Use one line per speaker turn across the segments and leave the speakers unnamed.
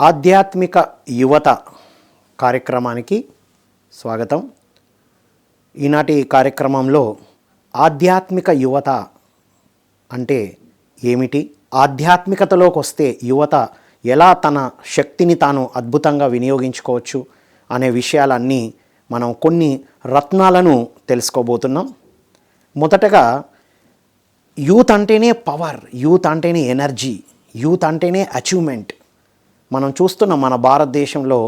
ఆధ్యాత్మిక యువత కార్యక్రమానికి స్వాగతం. ఈనాటి కార్యక్రమంలో ఆధ్యాత్మిక యువత అంటే ఏమిటి, ఆధ్యాత్మికతలోకి వస్తే యువత ఎలా తన శక్తిని తాను అద్భుతంగా వినియోగించుకోవచ్చు అనే విషయాలన్నీ మనం కొన్ని రత్నాలను తెలుసుకోబోతున్నాం. మొదటగా యూత్ అంటేనే పవర్, యూత్ అంటేనే ఎనర్జీ, యూత్ అంటేనే అచీవ్మెంట్. మనం చూస్తున్నాం మన భారతదేశంలో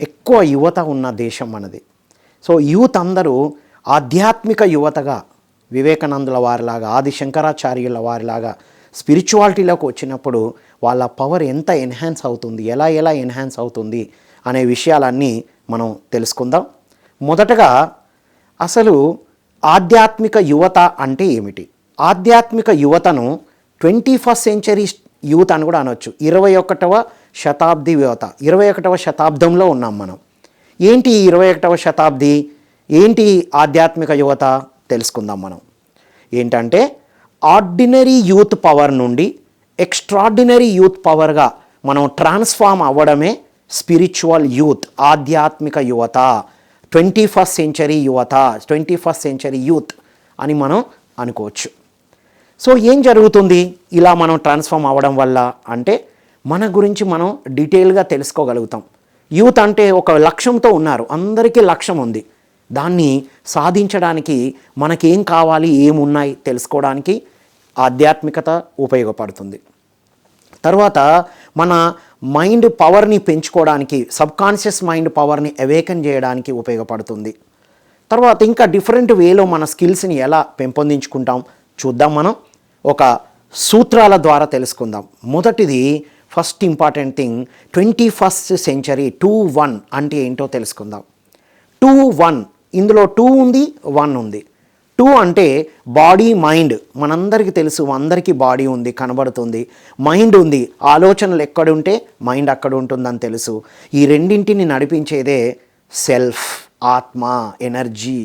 ఎక్కువ యువత ఉన్న దేశం మనది. సో యూత్ అందరూ ఆధ్యాత్మిక యువతగా వివేకానందుల వారిలాగా, ఆది శంకరాచార్యుల వారిలాగా స్పిరిచువాలిటీలోకి వచ్చినప్పుడు వాళ్ళ పవర్ ఎంత ఎన్హాన్స్ అవుతుంది, ఎలా ఎన్హాన్స్ అవుతుంది అనే విషయాలన్నీ మనం తెలుసుకుందాం. మొదటగా అసలు ఆధ్యాత్మిక యువత అంటే ఏమిటి? ఆధ్యాత్మిక యువతను 21st సెంచరీ యూత్ అని కూడా అనొచ్చు. 21వ శతాబ్ది యువత, 21వ శతాబ్దంలో ఉన్నాం మనం. ఏంటి 21వ శతాబ్ది, ఏంటి ఆధ్యాత్మిక యువత తెలుసుకుందాం మనం. ఏంటంటే ఆర్డినరీ యూత్ పవర్ నుండి ఎక్స్ట్రాడినరీ యూత్ పవర్గా మనం ట్రాన్స్ఫార్మ్ అవ్వడమే స్పిరిచువల్ యూత్, ఆధ్యాత్మిక యువత, 21st సెంచరీ యువత, 21st సెంచరీ యూత్ అని మనం అనుకోవచ్చు. సో ఏం జరుగుతుంది ఇలా మనం ట్రాన్స్ఫార్మ్ అవ్వడం వల్ల అంటే మన గురించి మనం డీటెయిల్గా తెలుసుకోగలుగుతాం. యూత్ అంటే ఒక లక్ష్యంతో ఉన్నారు, అందరికీ లక్ష్యం ఉంది. దాన్ని సాధించడానికి మనకేం కావాలి, ఏమున్నాయి తెలుసుకోవడానికి ఆధ్యాత్మికత ఉపయోగపడుతుంది. తర్వాత మన మైండ్ పవర్ని పెంచుకోవడానికి, సబ్కాన్షియస్ మైండ్ పవర్ని అవేకన్ చేయడానికి ఉపయోగపడుతుంది. తర్వాత ఇంకా డిఫరెంట్ వేలో మన స్కిల్స్ని ఎలా పెంపొందించుకుంటాం చూద్దాం. మనం ఒక సూత్రాల ద్వారా తెలుసుకుందాం. మొదటిది first important thing, 21st century 2-1 అంటే ఏంటో తెలుసుకుందాం. 2-1, ఇందులో 2 ఉంది, 1 ఉంది. 2 అంటే బాడీ మైండ్, మనందరికీ తెలుసు, అందరికీ బాడీ ఉంది, కనబడుతుంది. మైండ్ ఉంది, ఆలోచనలు ఎక్కడుంటే మైండ్ అక్కడ ఉంటుందని తెలుసు. ఈ రెండింటిని నడిపించేదే సెల్ఫ్, ఆత్మ, ఎనర్జీ.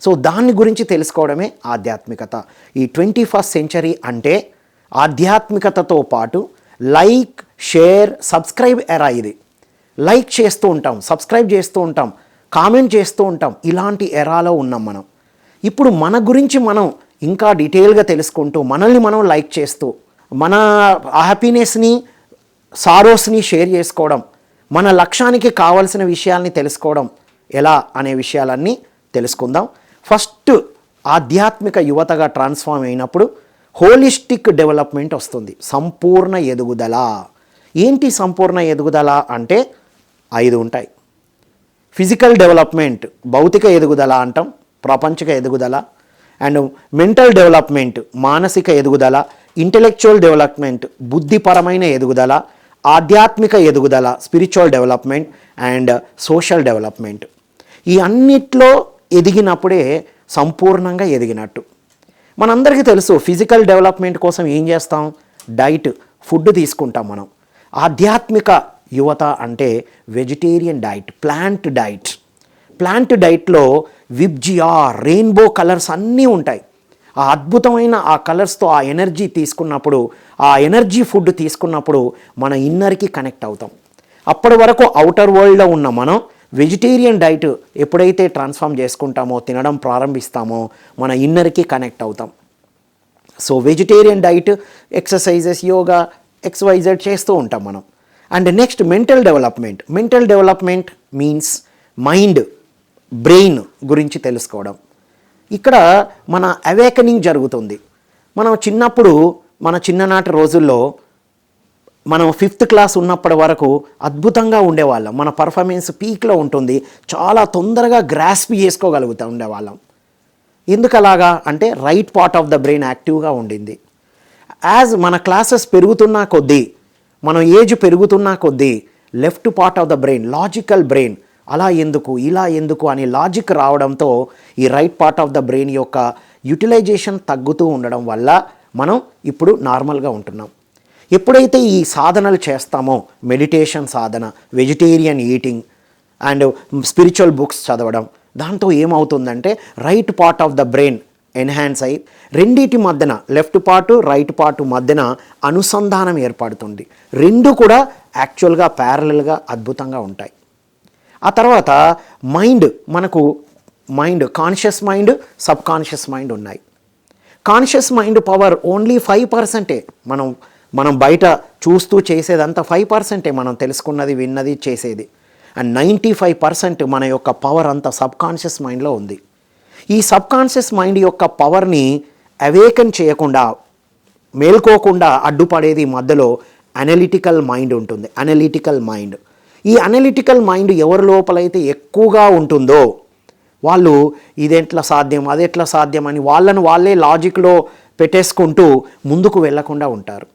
సో దాని గురించి తెలుసుకోవడమే ఆధ్యాత్మికత. ఈ 21st సెంచరీ అంటే ఆధ్యాత్మికతతో పాటు లైక్, షేర్, సబ్స్క్రైబ్ ఎరా. ఇది లైక్ చేస్తూ ఉంటాం, సబ్స్క్రైబ్ చేస్తూ ఉంటాం, కామెంట్ చేస్తూ ఉంటాం. ఇలాంటి ఎరాలో ఉన్నాం మనం. ఇప్పుడు మన గురించి మనం ఇంకా డీటెయిల్గా తెలుసుకుంటూ, మనల్ని మనం లైక్ చేస్తూ, మన హ్యాపీనెస్ని, సారోస్ని షేర్ చేసుకోవడం, మన లక్ష్యానికి కావాల్సిన విషయాల్ని తెలుసుకోవడం ఎలా అనే విషయాలన్నీ తెలుసుకుందాం. ఫస్ట్ ఆధ్యాత్మిక యువతగా ట్రాన్స్ఫార్మ్ అయినప్పుడు హోలిస్టిక్ డెవలప్మెంట్ వస్తుంది, సంపూర్ణ ఎదుగుదల. ఏంటి సంపూర్ణ ఎదుగుదల అంటే 5 ఉంటాయి. ఫిజికల్ డెవలప్మెంట్, భౌతిక ఎదుగుదల అంటాం, ప్రపంచిక ఎదుగుదల. అండ్ మెంటల్ డెవలప్మెంట్, మానసిక ఎదుగుదల. ఇంటెలెక్చువల్ డెవలప్మెంట్, బుద్ధిపరమైన ఎదుగుదల. ఆధ్యాత్మిక ఎదుగుదల, spiritual development. And social development. ఈ అన్నిట్లో ఎదిగినప్పుడే సంపూర్ణంగా ఎదిగినట్టు. మనందరికీ తెలుసు, ఫిజికల్ డెవలప్మెంట్ కోసం ఏం చేస్తాం? డైట్, ఫుడ్ తీసుకుంటాం మనం. ఆధ్యాత్మిక యువత అంటే vegetarian diet, plant diet. Plant డైట్లో విబ్జియా, రెయిన్బో కలర్స్ అన్నీ ఉంటాయి. ఆ అద్భుతమైన ఆ కలర్స్తో ఆ ఎనర్జీ తీసుకున్నప్పుడు, ఆ ఎనర్జీ ఫుడ్ తీసుకున్నప్పుడు మన ఇన్నర్కి కనెక్ట్ అవుతాం. అప్పటి వరకు అవుటర్ వరల్డ్లో ఉన్న మనం వెజిటేరియన్ డైట్ ఎప్పుడైతే ట్రాన్స్ఫార్మ్ చేసుకుంటామో, తినడం ప్రారంభిస్తామో, మన ఇన్నర్కి కనెక్ట్ అవుతాం. So vegetarian diet, exercises, yoga, XYZ చేస్తూ ఉంటాం మనం. And next mental development. Mental development means mind, brain గురించి తెలుసుకోవడం. ఇక్కడ మన అవేకనింగ్ జరుగుతుంది. మనం చిన్నప్పుడు, మన చిన్ననాటి రోజుల్లో మనం 5th క్లాస్ ఉన్నప్పటి వరకు అద్భుతంగా ఉండేవాళ్ళం. మన పర్ఫార్మెన్స్ పీక్లో ఉంటుంది, చాలా తొందరగా గ్రాస్ప్ చేసుకోగలుగుతూ ఉండేవాళ్ళం. ఎందుకు అలాగా అంటే right part of the brain యాక్టివ్గా ఉండింది. యాజ్ మన క్లాసెస్ పెరుగుతున్నా కొద్దీ, మనం ఏజ్ పెరుగుతున్నా కొద్దీ left part of the brain, logical brain, అలా ఎందుకు, ఇలా ఎందుకు అని లాజిక్ రావడంతో ఈ right part of the brain యొక్క యూటిలైజేషన్ తగ్గుతూ ఉండడం వల్ల మనం ఇప్పుడు నార్మల్గా ఉంటున్నాం. ఎప్పుడైతే ఈ సాధనలు చేస్తామో, meditation Sadhana, vegetarian eating and spiritual books చదవడం, దాంతో ఏమవుతుందంటే right part of the brain enhance అయ్యి రెండిటి మధ్యన, లెఫ్ట్ పార్టు రైట్ పార్టు మధ్యన అనుసంధానం ఏర్పడుతుంది. రెండు కూడా యాక్చువల్గా ప్యారలల్గా అద్భుతంగా ఉంటాయి. ఆ తర్వాత mind conscious mind, subconscious mind ఉన్నాయి. Conscious mind power only 5%. మనం బయట చూస్తూ చేసేదంతా 5%. మనం తెలుసుకున్నది, విన్నది, చేసేది. అండ్ 95% మన యొక్క పవర్ అంతా సబ్ కాన్షియస్ మైండ్లో ఉంది. ఈ సబ్ కాన్షియస్ మైండ్ యొక్క పవర్ని అవేకన్ చేయకుండా, మేల్కోకుండా అడ్డుపడేది మధ్యలో అనలిటికల్ మైండ్ ఉంటుంది. ఈ అనలిటికల్ మైండ్ ఎవరి లోపలైతే ఎక్కువగా ఉంటుందో వాళ్ళు ఇదెట్లా సాధ్యం, అదెట్లా సాధ్యం అని వాళ్ళే లాజిక్లో పెట్టేసుకుంటూ ముందుకు వెళ్లకుండా ఉంటారు.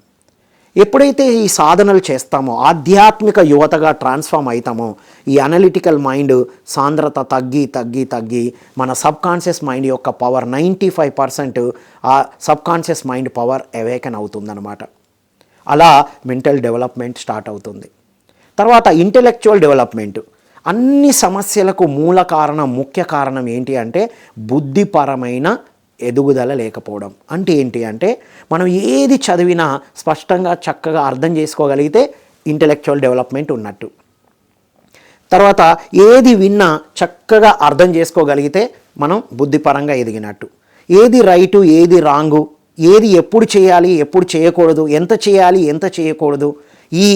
ఎప్పుడైతే ఈ సాధనలు చేస్తామో, ఆధ్యాత్మిక యువతగా ట్రాన్స్ఫార్మ్ అవుతామో, ఈ అనలిటికల్ మైండ్ సాంద్రత తగ్గి మన సబ్ కాన్షియస్ మైండ్ యొక్క పవర్ 95% ఆ sub conscious mind power awaken అవుతుందన్నమాట. అలా మెంటల్ డెవలప్మెంట్ స్టార్ట్ అవుతుంది. తర్వాత ఇంటెలెక్చువల్ డెవలప్మెంట్. అన్ని సమస్యలకు ముఖ్య కారణం ఏంటి అంటే బుద్ధిపరమైన ఎదుగుదల లేకపోవడం. అంటే ఏంటి అంటే మనం ఏది చదివినా స్పష్టంగా చక్కగా అర్థం చేసుకోగలిగితే ఇంటెలెక్చువల్ డెవలప్మెంట్ ఉన్నట్టు. తర్వాత ఏది విన్నా చక్కగా అర్థం చేసుకోగలిగితే మనం బుద్ధిపరంగా ఎదిగినట్టు. ఏది రైటు, ఏది రాంగు, ఏది ఎప్పుడు చేయాలి, ఎప్పుడు చేయకూడదు, ఎంత చేయాలి, ఎంత చేయకూడదు, ఈ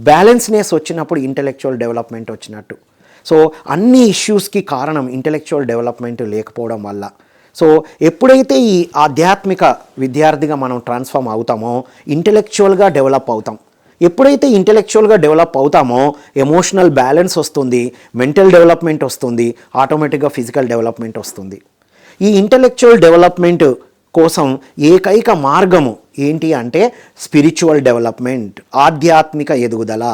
బ్యాలెన్స్నెస్ వచ్చినప్పుడు ఇంటెలెక్చువల్ డెవలప్మెంట్ వచ్చినట్టు. సో అన్ని ఇష్యూస్కి కారణం ఇంటెలెక్చువల్ డెవలప్మెంట్ లేకపోవడం వల్ల. సో ఎప్పుడైతే ఈ ఆధ్యాత్మిక విద్యార్థిగా మనం ట్రాన్స్ఫార్మ్ అవుతామో ఇంటెలెక్చువల్గా డెవలప్ అవుతాం. ఎప్పుడైతే ఇంటెలెక్చువల్గా డెవలప్ అవుతామో ఎమోషనల్ బ్యాలెన్స్ వస్తుంది, మెంటల్ డెవలప్మెంట్ వస్తుంది, ఆటోమేటిక్గా ఫిజికల్ డెవలప్మెంట్ వస్తుంది. ఈ ఇంటెలెక్చువల్ డెవలప్మెంట్ కోసం ఏకైక మార్గము ఏంటి అంటే స్పిరిచువల్ డెవలప్మెంట్, ఆధ్యాత్మిక ఎదుగుదల.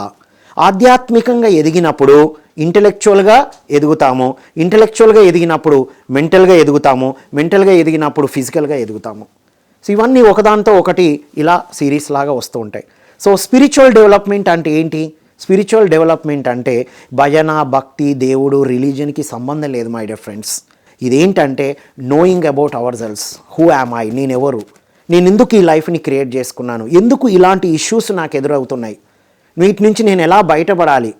ఆధ్యాత్మికంగా ఎదిగినప్పుడు ఇంటెలెక్చువల్గా ఎదుగుతాము, ఇంటెలెక్చువల్గా ఎదిగినప్పుడు మెంటల్గా ఎదుగుతాము, మెంటల్గా ఎదిగినప్పుడు ఫిజికల్గా ఎదుగుతాము. సో ఇవన్నీ ఒకదాంతో ఒకటి ఇలా సిరీస్ లాగా వస్తూ ఉంటాయి. సో స్పిరిచువల్ డెవలప్మెంట్ అంటే ఏంటి? స్పిరిచువల్ డెవలప్మెంట్ అంటే భజన, భక్తి, దేవుడు, రిలీజన్కి సంబంధం లేదు మై డియర్ ఫ్రెండ్స్. ఇదేంటంటే knowing about our cells. Who am I, నేనెవరు, నేను ఎందుకు ఈ లైఫ్ని క్రియేట్ చేసుకున్నాను, ఎందుకు ఇలాంటి ఇష్యూస్ నాకు ఎదురవుతున్నాయి, వీటి నుంచి నేను ఎలా బయటపడాలి.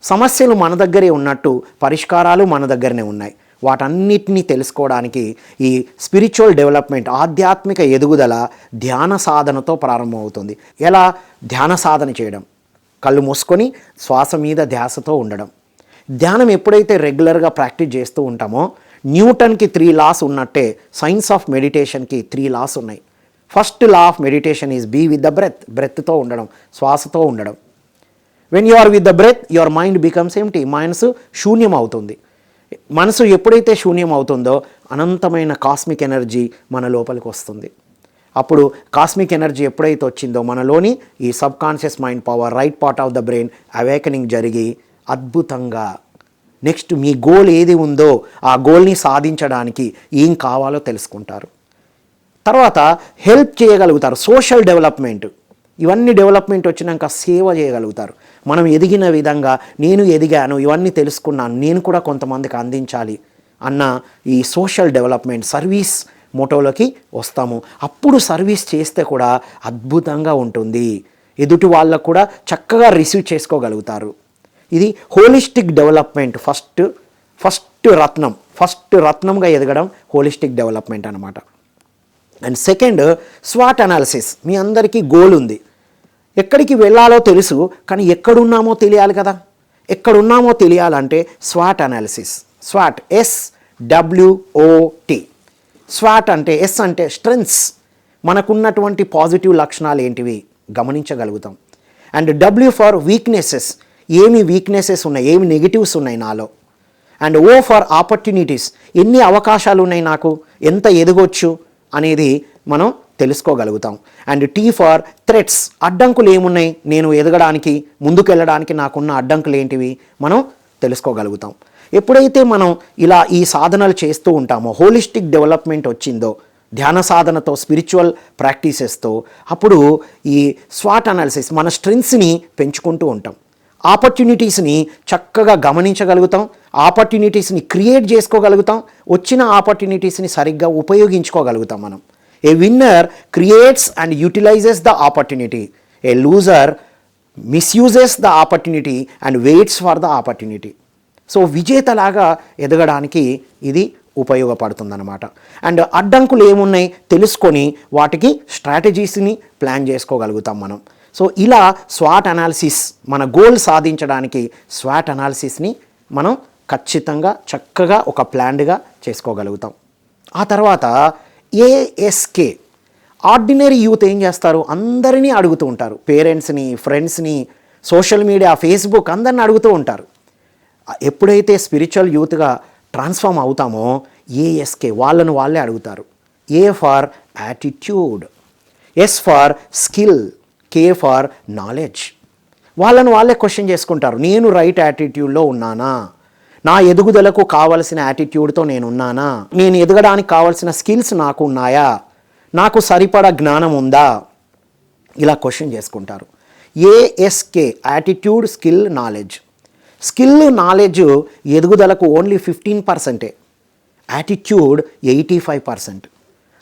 సమస్యలు మన దగ్గరే ఉన్నట్టు పరిష్కారాలు మన దగ్గరనే ఉన్నాయి. వాటన్నిటినీ తెలుసుకోవడానికి ఈ స్పిరిచువల్ డెవలప్మెంట్, ఆధ్యాత్మిక ఎదుగుదల ధ్యాన సాధనతో ప్రారంభమవుతుంది. ఎలా ధ్యాన సాధన చేయడం? కళ్ళు మూసుకొని శ్వాస మీద ధ్యాసతో ఉండడం. ధ్యానం ఎప్పుడైతే రెగ్యులర్గా ప్రాక్టీస్ చేస్తూ ఉంటామో న్యూటన్కి 3 లాస్ ఉన్నట్టే సైన్స్ ఆఫ్ మెడిటేషన్కి 3 లాస్ ఉన్నాయి. First law of meditation is be with the బ్రెత్తో ఉండడం, శ్వాసతో ఉండడం. When you are with the breath your mind becomes empty. మనసు శూన్యం అవుతుంది. మనసు ఎప్పుడైతే శూన్యం అవుతుందో అనంతమైన కాస్మిక్ ఎనర్జీ మన లోపలికి వస్తుంది. అప్పుడు కాస్మిక్ ఎనర్జీ ఎప్పుడైతే వచ్చిందో మనలోని ఈ sub conscious mind power, right part of the brain awakening జరిగి అద్భుతంగా నెక్స్ట్ మీ గోల్ ఏది ఉందో ఆ గోల్ని సాధించడానికి ఏం కావాలో తెలుసుకుంటారు. తర్వాత హెల్ప్ చేయగలుగుతారు. సోషల్ డెవలప్మెంట్, ఇవన్నీ డెవలప్మెంట్ వచ్చినాక సేవ చేయగలుగుతారు. మనం ఎదిగిన విధంగా నేను ఎదిగాను, ఇవన్నీ తెలుసుకున్నాను, నేను కూడా కొంతమందికి అందించాలి అన్న ఈ సోషల్ డెవలప్మెంట్, సర్వీస్ మోటోలోకి వస్తాము. అప్పుడు సర్వీస్ చేస్తే కూడా అద్భుతంగా ఉంటుంది. ఎదుటి వాళ్ళకు కూడా చక్కగా రిసీవ్ చేసుకోగలుగుతారు. ఇది హోలిస్టిక్ డెవలప్మెంట్. ఫస్ట్ రత్నంగా ఎదగడం హోలిస్టిక్ డెవలప్మెంట్ అనమాట. అండ్ సెకండ్ స్వాట్ అనాలిసిస్. మీ అందరికీ గోల్ ఉంది, ఎక్కడికి వెళ్ళాలో తెలుసు, కానీ ఎక్కడున్నామో తెలియాలి కదా. ఎక్కడున్నామో తెలియాలంటే swat analysis. Swat, SWOT. Swat అంటే ఎస్ అంటే స్ట్రెంగ్త్స్, మనకున్నటువంటి పాజిటివ్ లక్షణాలు ఏంటివి గమనించగలుగుతాం. అండ్ W ఫర్ వీక్నెసెస్, ఏమి వీక్నెసెస్ ఉన్నాయి, ఏమి నెగిటివ్స్ ఉన్నాయి నాలో. అండ్ O ఫర్ ఆపర్చునిటీస్, ఎన్ని అవకాశాలు ఉన్నాయి నాకు, ఎంత ఎదగొచ్చు అనేది మనం తెలుసుకోగలుగుతాం. అండ్ T ఫర్ థ్రెట్స్, అడ్డంకులు ఏమున్నాయి, నేను ఎదగడానికి, ముందుకెళ్ళడానికి నాకున్న అడ్డంకులు ఏంటివి మనం తెలుసుకోగలుగుతాం. ఎప్పుడైతే మనం ఇలా ఈ సాధనలు చేస్తూ ఉంటామో, హోలిస్టిక్ డెవలప్మెంట్ వచ్చిందో ధ్యాన సాధనతో, స్పిరిచువల్ ప్రాక్టీసెస్తో, అప్పుడు ఈ స్వాట్ అనాలిసిస్ మన స్ట్రెంగ్త్స్ని పెంచుకుంటూ ఉంటాం. ఆపర్చునిటీస్ని చక్కగా గమనించగలుగుతాం, ఆపర్చునిటీస్ని క్రియేట్ చేసుకోగలుగుతాం, వచ్చిన ఆపర్చునిటీస్ని సరిగ్గా ఉపయోగించుకోగలుగుతాం మనం. A winner creates and utilises the opportunity, a loser misuses the opportunity and waits for the opportunity. So విజేతలాగా ఎదగడానికి ఇది ఉపయోగపడుతుందన్నమాట. అండ్ అడ్డంకులు ఏమున్నాయి తెలుసుకొని వాటికి స్ట్రాటజీస్ని ప్లాన్ చేసుకోగలుగుతాం మనం. సో ఇలా స్వాట్ అనాలిసిస్, మన గోల్ సాధించడానికి స్వాట్ అనాలిసిస్ని మనం ఖచ్చితంగా చక్కగా ఒక ప్లాన్డ్గా చేసుకోగలుగుతాం. ఆ తర్వాత ఏఎస్కే, ఆర్డినరీ యూత్ ఏం చేస్తారు, అందరినీ అడుగుతూ ఉంటారు, పేరెంట్స్ని, ఫ్రెండ్స్ని, సోషల్ మీడియా, ఫేస్బుక్ అందరిని అడుగుతూ ఉంటారు. ఎప్పుడైతే స్పిరిచువల్ యూత్గా ట్రాన్స్ఫార్మ్ అవుతామో ఏఎస్కే వాళ్ళను వాళ్ళే అడుగుతారు. A for attitude, S for skill, K for knowledge. వాళ్ళను వాళ్ళే క్వశ్చన్ చేసుకుంటారు, నేను రైట్ యాటిట్యూడ్లో ఉన్నానా, నా ఎదుగుదలకు కావలసిన యాటిట్యూడ్తో నేను ఉన్నానా, నేను ఎదగడానికి కావలసిన స్కిల్స్ నాకు ఉన్నాయా, నాకు సరిపడా జ్ఞానం ఉందా, ఇలా క్వశ్చన్ చేసుకుంటారు. ASK attitude, skill, knowledge. Skill, knowledge ఎదుగుదలకు ఓన్లీ 15%, యాటిట్యూడ్ 85%.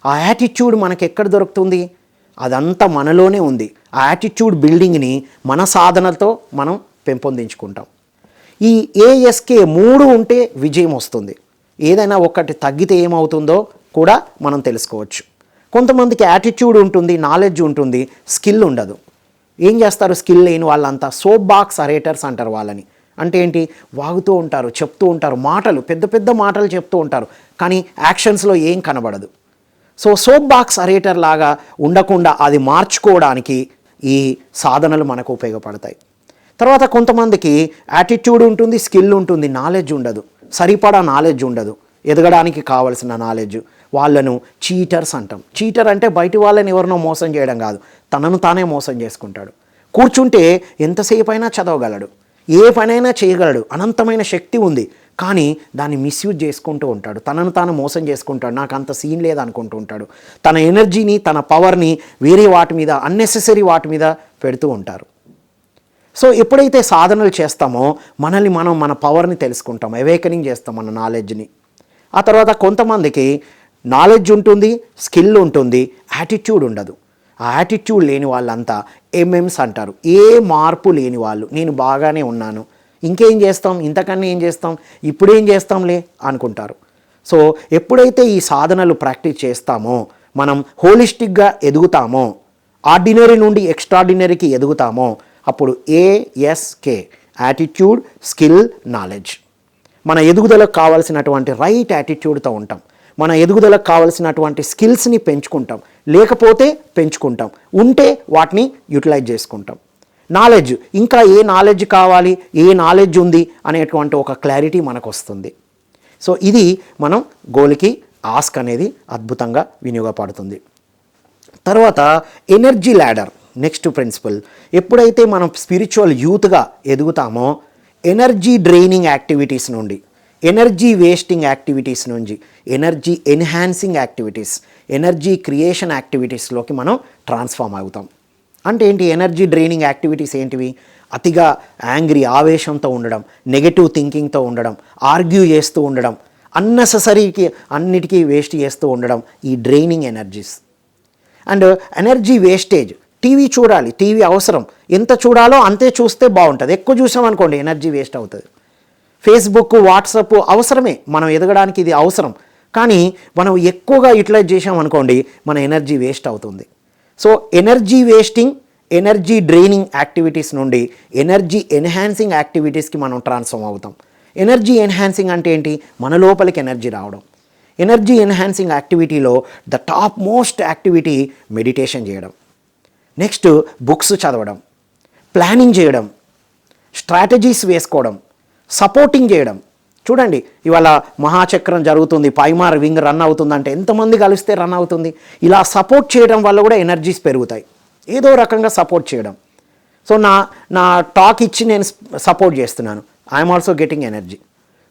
ఆ యాటిట్యూడ్ మనకు ఎక్కడ దొరుకుతుంది, అదంతా మనలోనే ఉంది. ఆ యాటిట్యూడ్ బిల్డింగ్ని మన సాధనలతో మనం పెంపొందించుకుంటాం. ఈ ఏఎస్కే 3 ఉంటే విజయం వస్తుంది. ఏదైనా ఒకటి తగ్గితే ఏమవుతుందో కూడా మనం తెలుసుకోవచ్చు. కొంతమందికి యాటిట్యూడ్ ఉంటుంది, నాలెడ్జ్ ఉంటుంది, స్కిల్ ఉండదు. ఏం చేస్తారు స్కిల్ లేని వాళ్ళంతా? సోప్ బాక్స్ అరేటర్స్ అంటారు వాళ్ళని. అంటే ఏంటి, వాగుతూ ఉంటారు, చెప్తూ ఉంటారు, మాటలు పెద్ద పెద్ద మాటలు చెప్తూ ఉంటారు, కానీ యాక్షన్స్లో ఏం కనబడదు. సో సోప్ బాక్స్ అరేటర్ లాగా ఉండకుండా అది మార్చుకోవడానికి ఈ సాధనలు మనకు ఉపయోగపడతాయి. తర్వాత కొంతమందికి యాటిట్యూడ్ ఉంటుంది, స్కిల్ ఉంటుంది, నాలెడ్జ్ ఉండదు, సరిపడా నాలెడ్జ్ ఉండదు, ఎదగడానికి కావలసిన నాలెడ్జ్. వాళ్ళను చీటర్స్ అంటాం. చీటర్ అంటే బయటి వాళ్ళని ఎవరినో మోసం చేయడం కాదు, తనను తానే మోసం చేసుకుంటాడు. కూర్చుంటే ఎంతసేపు అయినా చదవగలడు, ఏ పనైనా చేయగలడు, అనంతమైన శక్తి ఉంది, కానీ దాన్ని మిస్యూజ్ చేసుకుంటూ ఉంటాడు, తనను తాను మోసం చేసుకుంటాడు, నాకు అంత సీన్ లేదనుకుంటూ ఉంటాడు. తన ఎనర్జీని, తన పవర్ని వేరే వాటి మీద, అన్నెసెసరీ వాటి మీద పెడుతూ ఉంటారు. సో ఎప్పుడైతే సాధనలు చేస్తామో మనల్ని మనం, మన పవర్ని తెలుసుకుంటాం, అవేకనింగ్ చేస్తాం మన నాలెడ్జ్ని. ఆ తర్వాత కొంతమందికి నాలెడ్జ్ ఉంటుంది, స్కిల్ ఉంటుంది, యాటిట్యూడ్ ఉండదు. ఆ యాటిట్యూడ్ లేని వాళ్ళంతా ఎంఎంస్ అంటారు, ఏ మార్పు లేని వాళ్ళు. నేను బాగానే ఉన్నాను, ఇంకేం చేస్తాం, ఇంతకన్నా ఏం చేస్తాం, ఇప్పుడేం చేస్తాంలే అనుకుంటారు. సో ఎప్పుడైతే ఈ సాధనలు ప్రాక్టీస్ చేస్తామో మనం హోలిస్టిక్గా ఎదుగుతామో, ఆర్డినరీ నుండి ఎక్స్ట్రాడినరీకి ఎదుగుతామో, అప్పుడు ఏఎస్కే, యాటిట్యూడ్, స్కిల్, నాలెడ్జ్. మన ఎదుగుదలకు కావాల్సినటువంటి రైట్ యాటిట్యూడ్తో ఉంటాం, మన ఎదుగుదలకు కావాల్సినటువంటి స్కిల్స్ని పెంచుకుంటాం, లేకపోతే పెంచుకుంటాం, ఉంటే వాటిని యూటిలైజ్ చేసుకుంటాం. నాలెడ్జ్, ఇంకా ఏ నాలెడ్జ్ కావాలి, ఏ నాలెడ్జ్ ఉంది అనేటువంటి ఒక క్లారిటీ మనకు వస్తుంది. సో ఇది మనం గోల్కి ఆస్క్ అనేది అద్భుతంగా వినియోగపడుతుంది. తర్వాత ఎనర్జీ ల్యాడర్, నెక్స్ట్ ప్రిన్సిపల్. ఎప్పుడైతే మనం స్పిరిచువల్ యూత్గా ఎదుగుతామో ఎనర్జీ డ్రైనింగ్ యాక్టివిటీస్ నుండి, ఎనర్జీ వేస్టింగ్ యాక్టివిటీస్ నుంచి energy enhancing activities, energy creation యాక్టివిటీస్లోకి మనం ట్రాన్స్ఫార్మ్ అవుతాం. అంటే ఏంటి ఎనర్జీ డ్రైనింగ్ యాక్టివిటీస్ ఏంటివి? అతిగా యాంగ్రీ, ఆవేశంతో ఉండడం, నెగటివ్ థింకింగ్తో ఉండడం, ఆర్గ్యూ చేస్తూ ఉండడం, అన్నెసెసరీకి అన్నిటికీ వేస్ట్ చేస్తూ ఉండడం, ఈ draining energies. And energy wastage, TV చూడాలి, టీవీ అవసరం, ఎంత చూడాలో అంతే చూస్తే బాగుంటుంది, ఎక్కువ చూసామనుకోండి ఎనర్జీ వేస్ట్ అవుతుంది. ఫేస్బుక్, వాట్సాప్ అవసరమే, మనం ఎదగడానికి ఇది అవసరం, కానీ మనం ఎక్కువగా యూటిలైజ్ చేసామనుకోండి మన ఎనర్జీ వేస్ట్ అవుతుంది. So energy wasting, energy draining activities నుండి ఎనర్జీ ఎన్హాన్సింగ్ యాక్టివిటీస్కి మనం ట్రాన్స్ఫార్మ్ అవుతాం. ఎనర్జీ ఎన్హాన్సింగ్ అంటే ఏంటి? మన లోపలికి ఎనర్జీ రావడం. ఎనర్జీ ఎన్హాన్సింగ్ యాక్టివిటీలో the top most activity meditation చేయడం, నెక్స్ట్ బుక్స్ చదవడం, ప్లానింగ్ చేయడం, స్ట్రాటజీస్ వేసుకోవడం, సపోర్టింగ్ చేయడం. చూడండి ఇవాళ మహాచక్రం జరుగుతుంది, పైమార్ వింగ్ రన్ అవుతుందంటే ఎంతమంది కలిస్తే రన్ అవుతుంది. ఇలా సపోర్ట్ చేయడం వల్ల కూడా ఎనర్జీస్ పెరుగుతాయి, ఏదో రకంగా సపోర్ట్ చేయడం. సో నా టాక్ ఇచ్చి నేను సపోర్ట్ చేస్తున్నాను, I'm also getting energy.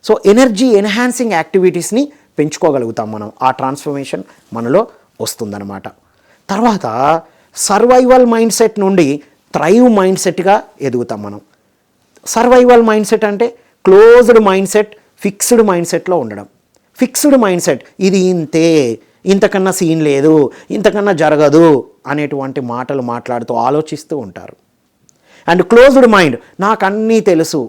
So energy enhancing యాక్టివిటీస్ని పెంచుకోగలుగుతాం మనం, ఆ ట్రాన్స్ఫర్మేషన్ మనలో వస్తుందన్నమాట. తర్వాత సర్వైవల్ మైండ్ సెట్ నుండి థ్రైవ్ మైండ్ సెట్గా ఎదుగుతాం మనం. సర్వైవల్ మైండ్ సెట్ అంటే closed mindset, fixed mind సెట్లో ఉండడం. ఫిక్స్డ్ మైండ్ సెట్, ఇది ఇంతే, ఇంతకన్నా సీన్ లేదు, ఇంతకన్నా జరగదు అనేటువంటి మాటలు మాట్లాడుతూ ఆలోచిస్తూ ఉంటారు. అండ్ క్లోజ్డ్ మైండ్, నాకు అన్నీ తెలుసు,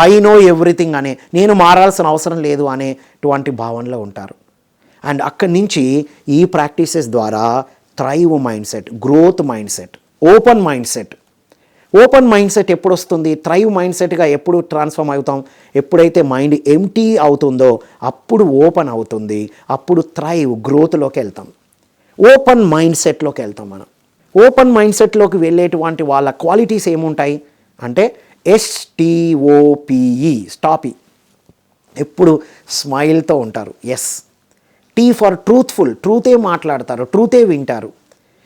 ఐ నో ఎవ్రీథింగ్ అనే, నేను మారాల్సిన అవసరం లేదు అనేటువంటి భావనలో ఉంటారు. అండ్ అక్కడి నుంచి ఈ ప్రాక్టీసెస్ ద్వారా thrive mind set, growth mind set, open mind set. Open mind set ఎప్పుడు వస్తుంది? థ్రైవ్ మైండ్ సెట్గా ఎప్పుడు ట్రాన్స్ఫార్మ్ అవుతాం? ఎప్పుడైతే మైండ్ ఎంటీ అవుతుందో అప్పుడు ఓపెన్ అవుతుంది, అప్పుడు థ్రైవ్, గ్రోత్లోకి వెళ్తాం, ఓపెన్ మైండ్ సెట్లోకి వెళ్తాం మనం. ఓపెన్ మైండ్ సెట్లోకి వెళ్ళేటువంటి వాళ్ళ క్వాలిటీస్ ఏముంటాయి అంటే STOPE, స్టాపీ, ఎప్పుడు స్మైల్తో ఉంటారు. ఎస్. T ఫర్ ట్రూత్ఫుల్, ట్రూతే మాట్లాడతారు, ట్రూతే వింటారు,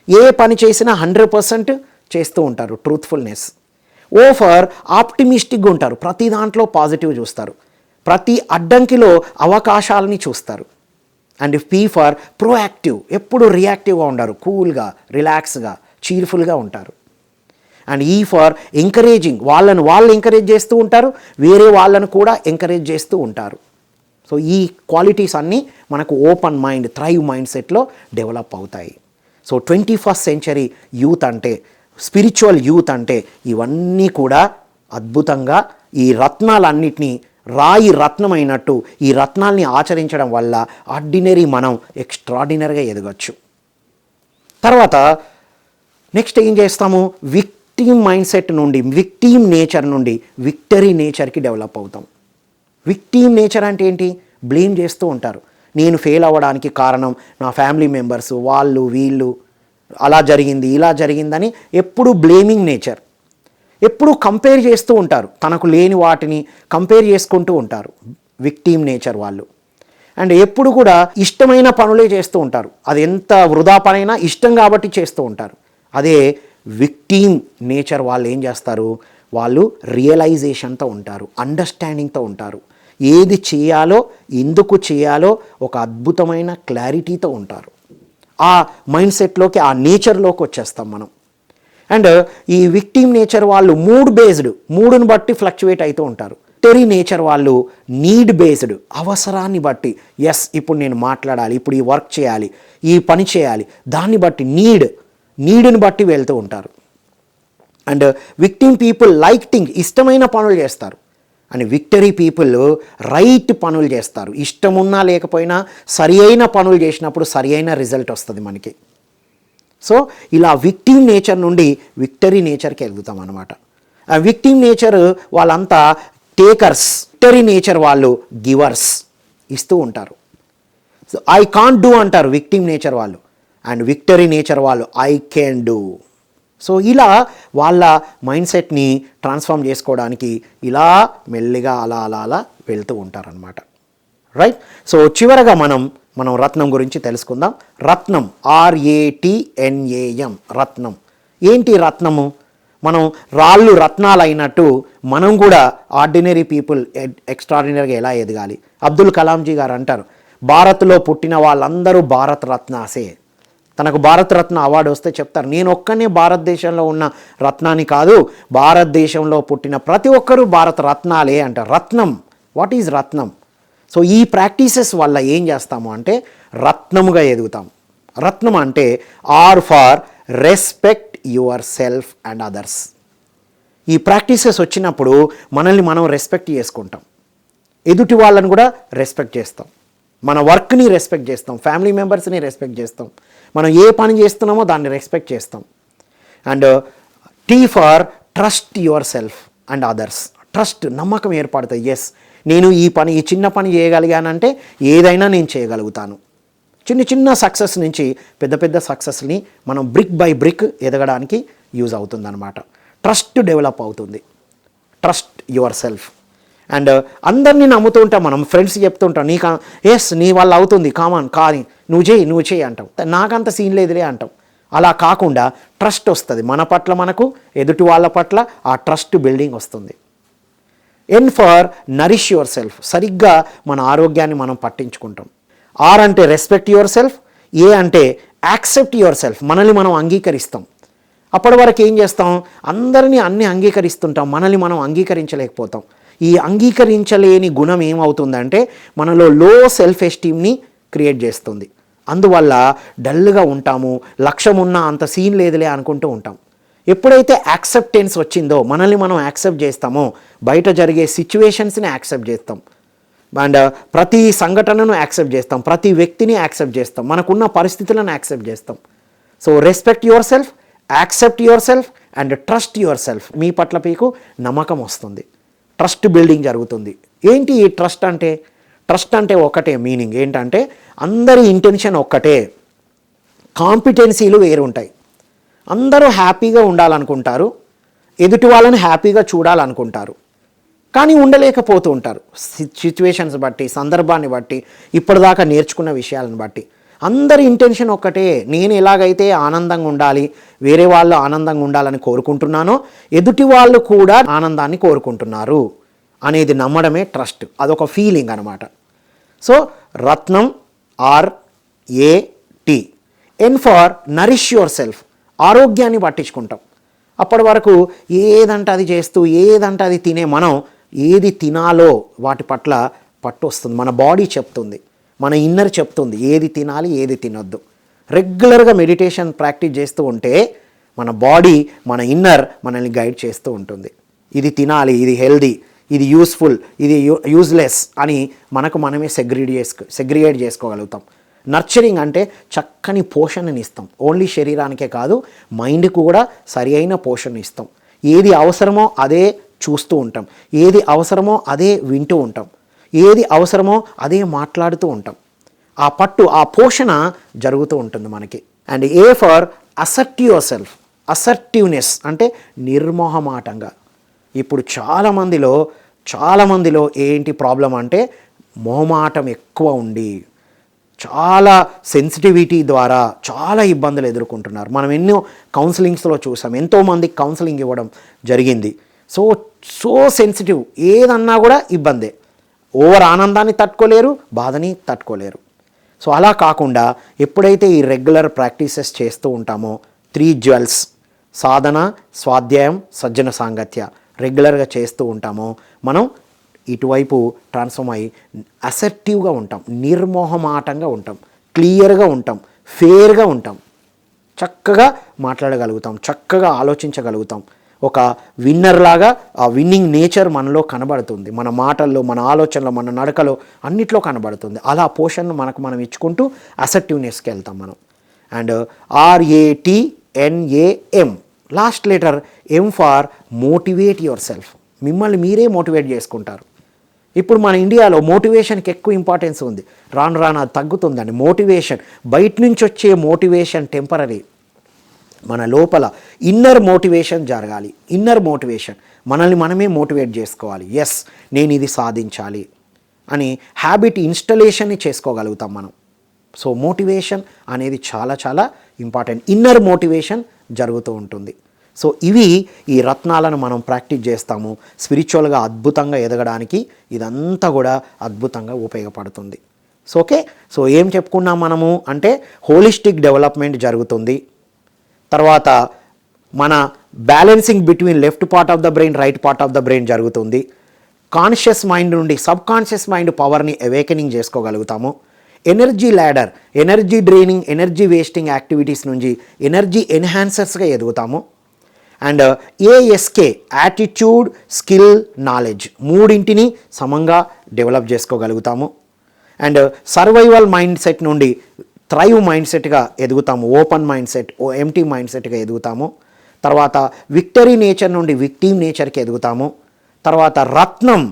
ఏ పని చేసినా 100% చేస్తూ ఉంటారు, ట్రూత్ఫుల్నెస్. O ఫర్ ఆప్టిమిస్టిక్గా ఉంటారు, ప్రతి దాంట్లో పాజిటివ్ చూస్తారు, ప్రతి అడ్డంకిలో అవకాశాలని చూస్తారు. అండ్ P ఫర్ ప్రోయాక్టివ్, ఎప్పుడు రియాక్టివ్గా ఉండరు, కూల్గా, రిలాక్స్గా, చీర్ఫుల్గా ఉంటారు. అండ్ E ఫర్ ఎంకరేజింగ్, వాళ్ళు ఎంకరేజ్ చేస్తూ ఉంటారు, వేరే వాళ్ళను కూడా ఎంకరేజ్ చేస్తూ ఉంటారు. సో ఈ క్వాలిటీస్ అన్నీ మనకు ఓపెన్ మైండ్, థ్రైవ్ మైండ్ సెట్లో డెవలప్ అవుతాయి. సో 21st సెంచరీ యూత్ అంటే, స్పిరిచువల్ యూత్ అంటే ఇవన్నీ కూడా అద్భుతంగా ఈ రత్నాలన్నిటినీ రాయి రత్నమైనట్టు ఈ రత్నాల్ని ఆచరించడం వల్ల ఆర్డినరీ మనం ఎక్స్ట్రాడినరీగా ఎదగచ్చు. తర్వాత నెక్స్ట్ ఏం చేస్తాము? విక్టిమ్ మైండ్ సెట్ నుండి, విక్టిమ్ నేచర్ నుండి విక్టరీ నేచర్కి డెవలప్ అవుతాం. విక్టిమ్ నేచర్ అంటే ఏంటి? బ్లేమ్ చేస్తూ ఉంటారు, నేను ఫెయిల్ అవ్వడానికి కారణం నా ఫ్యామిలీ మెంబర్స్, వాళ్ళు వీళ్ళు, అలా జరిగింది ఇలా జరిగిందని ఎప్పుడు బ్లేమింగ్ నేచర్, ఎప్పుడు కంపేర్ చేస్తూ ఉంటారు, తనకు లేని వాటిని కంపేర్ చేసుకుంటూ ఉంటారు విక్టిమ్ నేచర్ వాళ్ళు. అండ్ ఎప్పుడు కూడా ఇష్టమైన పనులే చేస్తూ ఉంటారు, అది ఎంత వృధా పనైనా ఇష్టం కాబట్టి చేస్తూ ఉంటారు. అదే విక్టిమ్ నేచర్ వాళ్ళు ఏం చేస్తారు? వాళ్ళు రియలైజేషన్తో ఉంటారు, అండర్స్టాండింగ్తో ఉంటారు, ఏది చేయాలో ఎందుకు చేయాలో ఒక అద్భుతమైన క్లారిటీతో ఉంటారు. ఆ మైండ్ సెట్లోకి, ఆ నేచర్లోకి వచ్చేస్తాం మనం. అండ్ ఈ విక్టిమ్ నేచర్ వాళ్ళు మూడ్ బేస్డ్, మూడుని బట్టి ఫ్లక్చువేట్ అవుతూ ఉంటారు. విక్టరీ నేచర్ వాళ్ళు నీడ్ బేస్డ్, అవసరాన్ని బట్టి, ఎస్ ఇప్పుడు నేను మాట్లాడాలి, ఇప్పుడు ఈ వర్క్ చేయాలి, ఈ పని చేయాలి, దాన్ని బట్టి నీడ్ని బట్టి వెళ్తూ ఉంటారు. And victim people like thing, ఇష్టమైన పనులు చేస్తారు. అండ్ విక్టరీ పీపుల్ రైట్ పనులు చేస్తారు, ఇష్టమున్నా లేకపోయినా సరి అయిన పనులు చేసినప్పుడు సరి అయిన రిజల్ట్ వస్తుంది మనకి. సో ఇలా విక్టిమ్ నేచర్ నుండి విక్టరీ నేచర్కి వెళ్తాం అనమాట. ఆ విక్టిమ్ నేచర్ వాళ్ళంతా టేకర్స్, విక్టరీ నేచర్ వాళ్ళు గివర్స్, ఇస్తూ ఉంటారు. సో ఐ కాంట్ డూ అంటారు విక్టిమ్ నేచర్ వాళ్ళు, అండ్ విక్టరీ నేచర్ వాళ్ళు ఐ కెన్ డూ. సో ఇలా వాళ్ళ మైండ్ సెట్ని ట్రాన్స్ఫార్మ్ చేసుకోవడానికి ఇలా మెల్లిగా అలా అలా అలా వెళ్తూ ఉంటారనమాట. రైట్. సో చివరగా మనం రత్నం గురించి తెలుసుకుందాం. రత్నం, RATNAM, రత్నం. ఏంటి రత్నము? మనం రాళ్ళు రత్నాలు అయినట్టు మనం కూడా ఆర్డినరీ పీపుల్ ఎక్స్ట్రాడినరీగా ఎలా ఎదగాలి? అబ్దుల్ కలాంజీ గారు అంటారు, భారత్లో పుట్టిన వాళ్ళందరూ భారత రత్నాసే. తనకు భారతరత్న అవార్డు వస్తే చెప్తారు, నేను ఒక్కనే భారతదేశంలో ఉన్న రత్నాన్ని కాదు, భారతదేశంలో పుట్టిన ప్రతి ఒక్కరూ భారత రత్నాలే అంటారు. రత్నం, వాట్ ఈజ్ రత్నం? సో ఈ ప్రాక్టీసెస్ వల్ల ఏం చేస్తాము అంటే రత్నముగా ఎదుగుతాం. రత్నం అంటే R for respect yourself and others. ఈ ప్రాక్టీసెస్ వచ్చినప్పుడు మనల్ని మనం రెస్పెక్ట్ చేసుకుంటాం, ఎదుటి వాళ్ళని కూడా రెస్పెక్ట్ చేస్తాం, మన వర్క్ని రెస్పెక్ట్ చేస్తాం, ఫ్యామిలీ మెంబర్స్ని రెస్పెక్ట్ చేస్తాం, మనం ఏ పని చేస్తున్నామో దాన్ని రెస్పెక్ట్ చేస్తాం. And T for trust yourself and others. Trust, నమ్మకం ఏర్పడుతుంది. ఎస్ నేను ఈ చిన్న పని చేయగలిగానంటే ఏదైనా నేను చేయగలుగుతాను. చిన్న చిన్న సక్సెస్ నుంచి పెద్ద పెద్ద సక్సెస్ని మనం బ్రిక్ బై బ్రిక్ ఎదగడానికి యూజ్ అవుతుందన్నమాట. ట్రస్ట్ డెవలప్ అవుతుంది. Trust yourself. అండ్ అందరినీ నమ్ముతూ ఉంటాం, మనం ఫ్రెండ్స్ చెప్తుంటాం, నీ వల్ల అవుతుంది, కామన్ కానీ నువ్వు చేయి అంటాం, నాకంత సీన్ లేదులే అంటాం. అలా కాకుండా ట్రస్ట్ వస్తుంది మన పట్ల, మనకు ఎదుటి వాళ్ళ పట్ల ఆ ట్రస్ట్ బిల్డింగ్ వస్తుంది. N for nourish your self, సరిగ్గా మన ఆరోగ్యాన్ని మనం పట్టించుకుంటాం. R అంటే రెస్పెక్ట్ యువర్ సెల్ఫ్, A అంటే యాక్సెప్ట్ యువర్ సెల్ఫ్, మనల్ని మనం అంగీకరిస్తాం. అప్పటి వరకు ఏం చేస్తాం, అందరినీ అన్నీ అంగీకరిస్తుంటాం, మనల్ని మనం అంగీకరించలేకపోతాం. ఈ అంగీకరించలేని గుణం ఏమవుతుందంటే మనలో లో సెల్ఫ్ ఎస్టీమ్ని క్రియేట్ చేస్తుంది. అందువల్ల డల్గా ఉంటాము, లక్ష్యం ఉన్నా అంత సీన్ లేదులే అనుకుంటూ ఉంటాం. ఎప్పుడైతే యాక్సెప్టెన్స్ వచ్చిందో, మనల్ని మనం యాక్సెప్ట్ చేస్తామో, బయట జరిగే సిచ్యువేషన్స్ని యాక్సెప్ట్ చేస్తాం, అండ్ ప్రతి సంఘటనను యాక్సెప్ట్ చేస్తాం, ప్రతి వ్యక్తిని యాక్సెప్ట్ చేస్తాం, మనకున్న పరిస్థితులను యాక్సెప్ట్ చేస్తాం. So respect yourself, accept yourself and trust yourself. మీ పట్ల మీకు నమ్మకం వస్తుంది, ట్రస్ట్ బిల్డింగ్ జరుగుతుంది. ఏంటి ఈ ట్రస్ట్ అంటే? ట్రస్ట్ అంటే ఒకటే మీనింగ్ ఏంటంటే అందరి ఇంటెన్షన్ ఒక్కటే, కాంపిటెన్సీలు వేరు ఉంటాయి. అందరూ హ్యాపీగా ఉండాలనుకుంటారు, ఎదుటి వాళ్ళని హ్యాపీగా చూడాలనుకుంటారు, కానీ ఉండలేకపోతూ ఉంటారు. సిచ్యువేషన్స్ బట్టి, సందర్భాన్ని బట్టి, ఇప్పటిదాకా నేర్చుకున్న విషయాలను బట్టి. అందరి ఇంటెన్షన్ ఒక్కటే, నేను ఎలాగైతే ఆనందంగా ఉండాలి, వేరే వాళ్ళు ఆనందంగా ఉండాలని కోరుకుంటున్నానో, ఎదుటి వాళ్ళు కూడా ఆనందాన్ని కోరుకుంటున్నారు అనేది నమ్మడమే ట్రస్ట్. అదొక ఫీలింగ్ అనమాట. So Ratnam RAT, N for nourish yourself, ఆరోగ్యాన్ని పట్టించుకుంటాం. అప్పటి వరకు ఏదంటే అది చేస్తూ, ఏదంటే అది తినే మనం ఏది తినాలో వాటి పట్ల పట్టు వస్తుంది. మన బాడీ చెప్తుంది, మన ఇన్నర్ చెప్తుంది ఏది తినాలి, ఏది తినొద్దు. రెగ్యులర్గా మెడిటేషన్ ప్రాక్టీస్ చేస్తూ ఉంటే మన బాడీ, మన ఇన్నర్ మనల్ని గైడ్ చేస్తూ ఉంటుంది. ఇది తినాలి, ఇది హెల్దీ, ఇది యూస్ఫుల్, ఇది యూజ్లెస్ అని మనకు మనమే సెగ్రిగేట్ చేసుకోగలుగుతాం. నర్చరింగ్ అంటే చక్కని పోషణని ఇస్తాం. ఓన్లీ శరీరానికే కాదు, మైండ్కి కూడా సరి అయిన పోషణ ఇస్తాం. ఏది అవసరమో అదే చూస్తూ ఉంటాం, ఏది అవసరమో అదే వింటూ ఉంటాం, ఏది అవసరమో అదే మాట్లాడుతూ ఉంటాం. ఆ పట్టు, ఆ పోషణ జరుగుతూ ఉంటుంది మనకి. And A for asset your self, assertiveness అంటే నిర్మోహమాటంగా. ఇప్పుడు చాలామందిలో ఏంటి ప్రాబ్లం అంటే మొహమాటం ఎక్కువ ఉండి చాలా సెన్సిటివిటీ ద్వారా చాలా ఇబ్బందులు ఎదుర్కొంటున్నారు. మనం ఎన్నో కౌన్సిలింగ్స్లో చూసాం, ఎంతోమందికి కౌన్సిలింగ్ ఇవ్వడం జరిగింది. సో సెన్సిటివ్, ఏదన్నా కూడా ఇబ్బందే. ఓవర్ ఆనందాన్ని తట్టుకోలేరు, బాధని తట్టుకోలేరు. సో అలా కాకుండా ఎప్పుడైతే ఈ రెగ్యులర్ ప్రాక్టీసెస్ చేస్తూ ఉంటామో, 3 జ్యువెల్స్ సాధన, స్వాధ్యాయం, సజ్జన సాంగత్య రెగ్యులర్గా చేస్తూ ఉంటామో, మనం ఇటువైపు ట్రాన్స్ఫార్మ్ అయ్యి అసర్టివ్గా ఉంటాం, నిర్మోహమాటంగా ఉంటాం, క్లియర్గా ఉంటాం, ఫేర్గా ఉంటాం, చక్కగా మాట్లాడగలుగుతాం, చక్కగా ఆలోచించగలుగుతాం. ఒక విన్నర్ లాగా ఆ విన్నింగ్ నేచర్ మనలో కనబడుతుంది, మన మాటల్లో, మన ఆలోచనలో, మన నడకలో అన్నిట్లో కనబడుతుంది. అలా పోషన్ను మనం ఇచ్చుకుంటూ అసర్టివ్నెస్కి వెళ్తాం మనం. And RATNAM, last letter M for motivate your self. మిమ్మల్ని మీరే మోటివేట్ చేసుకుంటారు. ఇప్పుడు మన ఇండియాలో మోటివేషన్కి ఎక్కువ ఇంపార్టెన్స్ ఉంది, రాను అది తగ్గుతుందండి. మోటివేషన్, బయట నుంచి వచ్చే మోటివేషన్ టెంపరరీ, మన లోపల ఇన్నర్ మోటివేషన్ జరగాలి. ఇన్నర్ మోటివేషన్, మనల్ని మనమే మోటివేట్ చేసుకోవాలి. ఎస్, నేను ఇది సాధించాలి అని హ్యాబిట్ ఇన్స్టలేషన్ని చేసుకోగలుగుతాం మనం. సో మోటివేషన్ అనేది చాలా చాలా ఇంపార్టెంట్. ఇన్నర్ మోటివేషన్ జరుగుతూ ఉంటుంది. సో ఇవి ఈ రత్నాలను మనం ప్రాక్టీస్ చేస్తాము. స్పిరిచువల్గా అద్భుతంగా ఎదగడానికి ఇదంతా కూడా అద్భుతంగా ఉపయోగపడుతుంది. సో ఓకే, సో ఏం చెప్పుకున్నాం మనము అంటే హోలిస్టిక్ డెవలప్మెంట్ జరుగుతుంది. తర్వాత మన balancing between left part of the brain, right part of the brain జరుగుతుంది. కాన్షియస్ మైండ్ నుండి సబ్ కాన్షియస్ మైండ్ పవర్ని అవేకెనింగ్ చేసుకోగలుగుతాము. Energy ladder, energy draining, energy wasting activities నుంచి ఎనర్జీ ఎన్హాన్సర్స్గా ఎదుగుతాము. And ASK, attitude, skill, knowledge, మూడింటిని సమంగా develop చేసుకోగలుగుతాము. అండ్ సర్వైవల్ మైండ్ సెట్ నుండి థ్రైవ్ మైండ్ సెట్గా ఎదుగుతాము. Open mindset, empty mind సెట్గా ఎదుగుతాము. తర్వాత విక్టరీ నేచర్ నుండి విక్టిమ్ నేచర్కి ఎదుగుతాము. తర్వాత రత్నం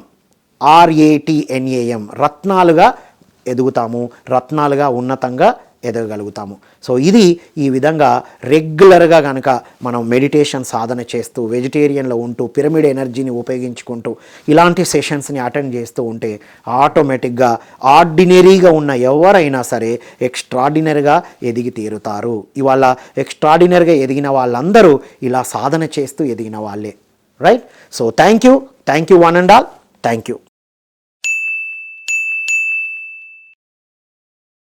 RATNAM, రత్నాలుగా ఎదుగుతాము, రత్నాలుగా ఉన్నతంగా ఎదగగలుగుతాము. సో ఇది ఈ విధంగా రెగ్యులర్గా కనుక మనం మెడిటేషన్ సాధన చేస్తూ, వెజిటేరియన్లో ఉంటూ, పిరమిడ్ ఎనర్జీని ఉపయోగించుకుంటూ ఇలాంటి సెషన్స్ని అటెండ్ చేస్తూ ఉంటే ఆటోమేటిక్గా ఆర్డినరీగా ఉన్న ఎవరైనా సరే ఎక్స్ట్రాడినరీగా ఎదిగి తీరుతారు. ఇవాళ ఎక్స్ట్రాడినరీగా ఎదిగిన వాళ్ళందరూ ఇలా సాధన చేస్తూ ఎదిగిన వాళ్ళే. Right? So thank you one and all. Thank you.